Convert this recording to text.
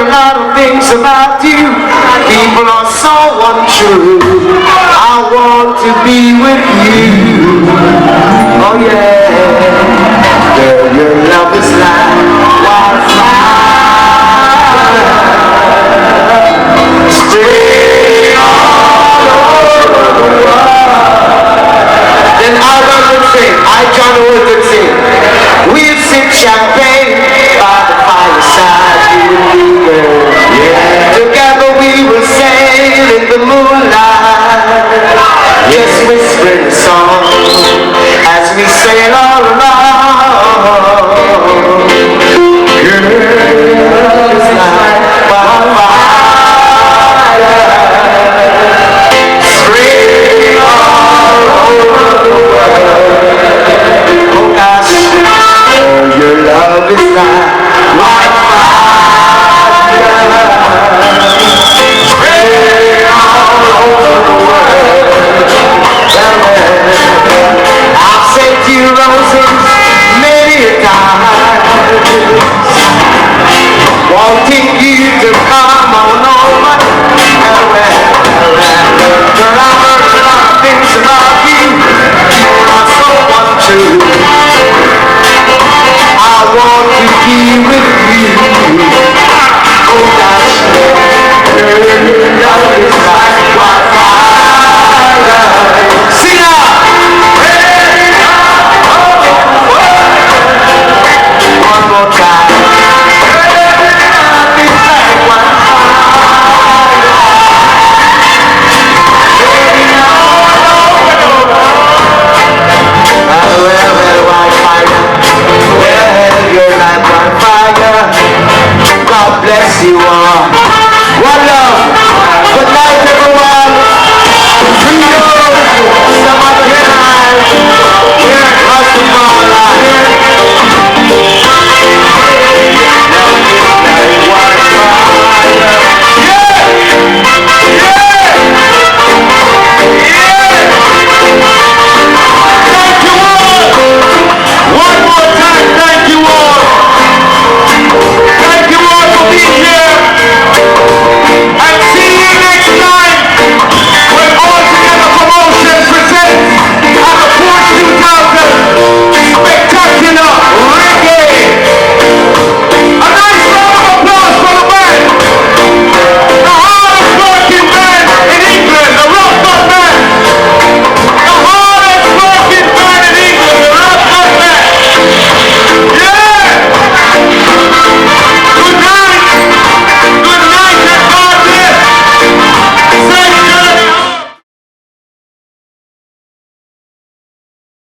a lot of things about you. People are so untrue. I want to be with you. Oh yeah. Girl, your love is like wildfire. Spread all over the world. Then I would sing. John would sing. We'll sip champagne by the fireside, you and me, girl. Yeah. Together we will sail in the moonlight. Yes, whispering a song as we sail all along. Girl, it's like wildfire, spreading all over the world. Oh gosh, your love is like wildfire, spreading all over the world. I've sent you roses many a time, wanting you to come on over. Girl, I heard a lot of things about you. You are so untrue. I want to be with you. Oh gosh, girl, your love is like wildfire. Sing out! One more time. It's like wildfire. God bless you all.